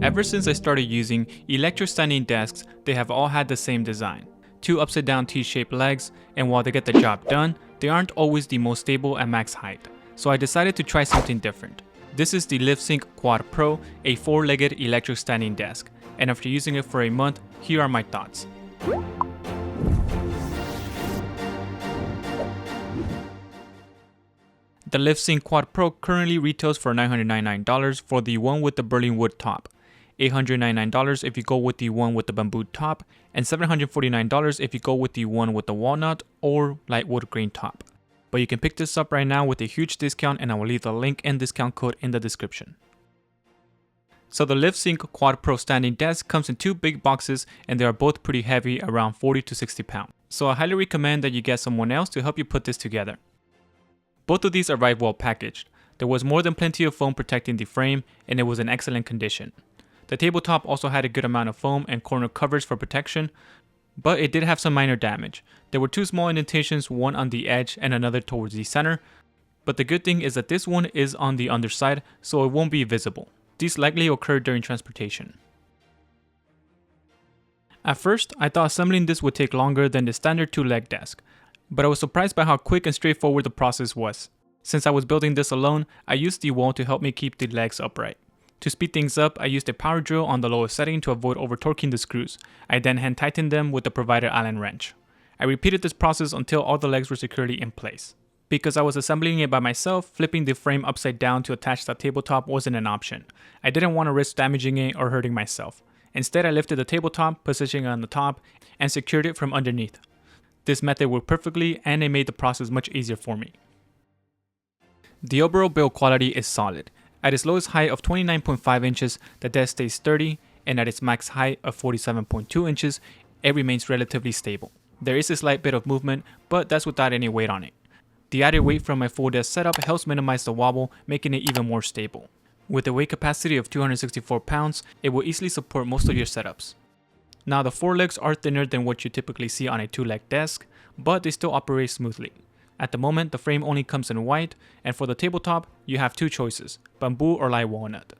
Ever since I started using electric standing desks, they have all had the same design. Two upside down T-shaped legs, and while they get the job done, they aren't always the most stable at max height. So I decided to try something different. This is the LiftSync Quad Pro, a 4-legged electric standing desk, and after using it for a month, here are my thoughts. The LiftSync Quad Pro currently retails for $999 for the one with the Berlin wood top, $899 if you go with the one with the bamboo top, and $749 if you go with the one with the walnut or light wood grain top. But you can pick this up right now with a huge discount, and I will leave the link and discount code in the description. So the LiftSync Quad Pro standing desk comes in two big boxes, and they are both pretty heavy, around 40 to 60 pounds. So I highly recommend that you get someone else to help you put this together. Both of these arrived well packaged. There was more than plenty of foam protecting the frame, and it was in excellent condition. The tabletop also had a good amount of foam and corner covers for protection, but it did have some minor damage. There were two small indentations, one on the edge and another towards the center, but the good thing is that this one is on the underside, so it won't be visible. These likely occurred during transportation. At first, I thought assembling this would take longer than the standard 2-leg desk, but I was surprised by how quick and straightforward the process was. Since I was building this alone, I used the wall to help me keep the legs upright. To speed things up, I used a power drill on the lowest setting to avoid over-torquing the screws. I then hand tightened them with the provided Allen wrench. I repeated this process until all the legs were securely in place. Because I was assembling it by myself, flipping the frame upside down to attach the tabletop wasn't an option. I didn't want to risk damaging it or hurting myself. Instead, I lifted the tabletop, positioning it on the top, and secured it from underneath. This method worked perfectly, and it made the process much easier for me. The overall build quality is solid. At its lowest height of 29.5 inches, the desk stays sturdy, and at its max height of 47.2 inches, it remains relatively stable. There is a slight bit of movement, but that's without any weight on it. The added weight from my full desk setup helps minimize the wobble, making it even more stable. With a weight capacity of 264 pounds, it will easily support most of your setups. Now the forelegs are thinner than what you typically see on a 2-leg desk, but they still operate smoothly. At the moment, the frame only comes in white, and for the tabletop, you have two choices, bamboo or light walnut.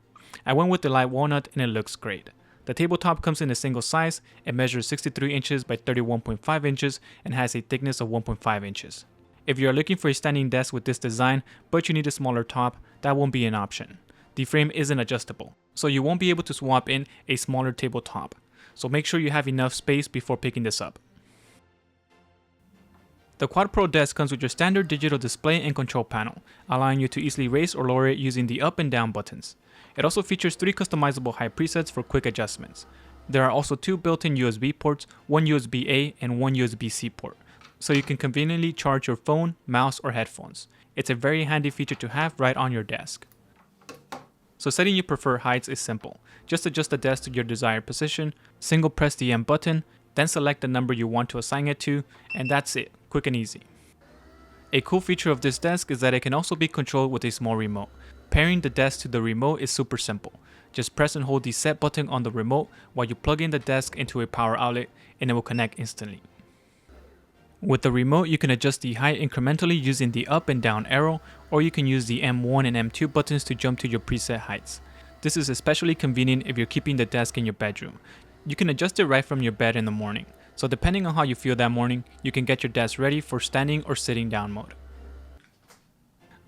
I went with the light walnut and it looks great. The tabletop comes in a single size, it measures 63 inches by 31.5 inches and has a thickness of 1.5 inches. If you are looking for a standing desk with this design, but you need a smaller top, that won't be an option. The frame isn't adjustable, so you won't be able to swap in a smaller tabletop. So make sure you have enough space before picking this up. The Quad Pro desk comes with your standard digital display and control panel, allowing you to easily raise or lower it using the up and down buttons. It also features 3 customizable height presets for quick adjustments. There are also 2 built-in USB ports, one USB-A and one USB-C port, so you can conveniently charge your phone, mouse, or headphones. It's a very handy feature to have right on your desk. So setting your preferred heights is simple. Just adjust the desk to your desired position, single press the M button, then select the number you want to assign it to, and that's it, quick and easy. A cool feature of this desk is that it can also be controlled with a small remote. Pairing the desk to the remote is super simple. Just press and hold the set button on the remote while you plug in the desk into a power outlet, and it will connect instantly. With the remote, you can adjust the height incrementally using the up and down arrow, or you can use the M1 and M2 buttons to jump to your preset heights. This is especially convenient if you're keeping the desk in your bedroom. You can adjust it right from your bed in the morning, so depending on how you feel that morning, you can get your desk ready for standing or sitting down mode.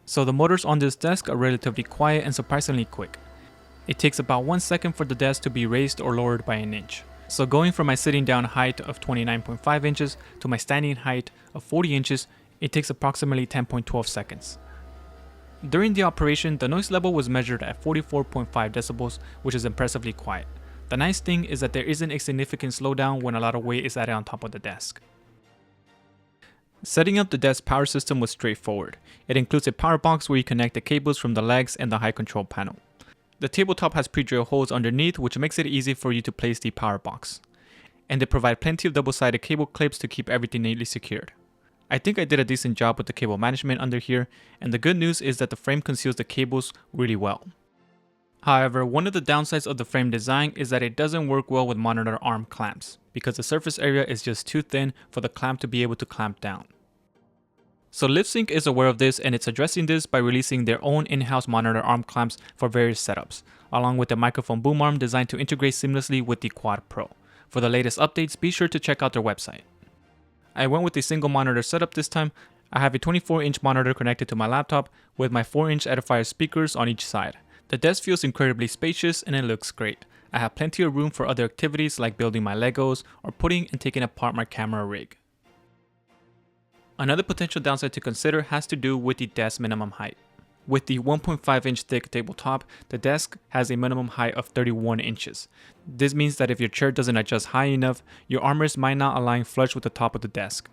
So the motors on this desk are relatively quiet and surprisingly quick. It takes about 1 second for the desk to be raised or lowered by an inch. So going from my sitting down height of 29.5 inches to my standing height of 40 inches, it takes approximately 10.12 seconds. During the operation, the noise level was measured at 44.5 decibels, which is impressively quiet. The nice thing is that there isn't a significant slowdown when a lot of weight is added on top of the desk. Setting up the desk power system was straightforward. It includes a power box where you connect the cables from the legs and the height control panel. The tabletop has pre-drilled holes underneath, which makes it easy for you to place the power box. And they provide plenty of double-sided cable clips to keep everything neatly secured. I think I did a decent job with the cable management under here, and the good news is that the frame conceals the cables really well. However, one of the downsides of the frame design is that it doesn't work well with monitor arm clamps, because the surface area is just too thin for the clamp to be able to clamp down. So LiftSync is aware of this and it's addressing this by releasing their own in-house monitor arm clamps for various setups, along with a microphone boom arm designed to integrate seamlessly with the Quad Pro. For the latest updates, be sure to check out their website. I went with a single monitor setup this time. I have a 24-inch monitor connected to my laptop with my 4-inch Edifier speakers on each side. The desk feels incredibly spacious and it looks great. I have plenty of room for other activities like building my Legos or putting and taking apart my camera rig. Another potential downside to consider has to do with the desk minimum height. With the 1.5-inch thick tabletop, the desk has a minimum height of 31 inches. This means that if your chair doesn't adjust high enough, your armrest might not align flush with the top of the desk.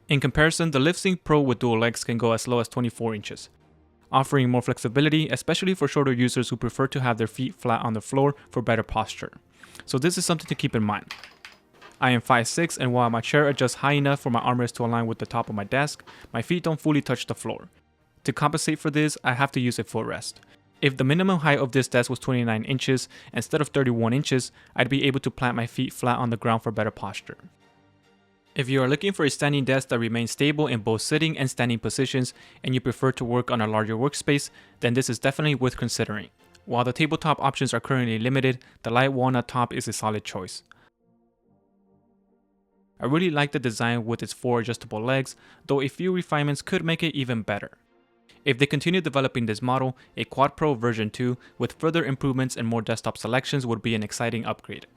In comparison, the LiftSync Pro with dual legs can go as low as 24 inches, offering more flexibility, especially for shorter users who prefer to have their feet flat on the floor for better posture. So this is something to keep in mind. I am 5'6", and while my chair adjusts high enough for my armrest to align with the top of my desk, my feet don't fully touch the floor. To compensate for this, I have to use a footrest. If the minimum height of this desk was 29 inches instead of 31 inches, I'd be able to plant my feet flat on the ground for better posture. If you are looking for a standing desk that remains stable in both sitting and standing positions, and you prefer to work on a larger workspace, then this is definitely worth considering. While the tabletop options are currently limited, the light walnut top is a solid choice. I really like the design with its 4 adjustable legs, though a few refinements could make it even better. If they continue developing this model, a Quad Pro version 2 with further improvements and more desktop selections would be an exciting upgrade.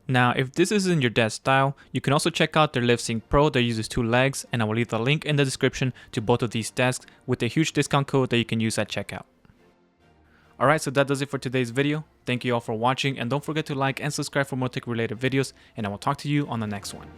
Now, if this isn't your desk style, you can also check out their LiftSync Pro that uses 2 legs, and I will leave the link in the description to both of these desks with a huge discount code that you can use at checkout. Alright, so that does it for today's video. Thank you all for watching, and don't forget to like and subscribe for more tech related videos, and I will talk to you on the next one.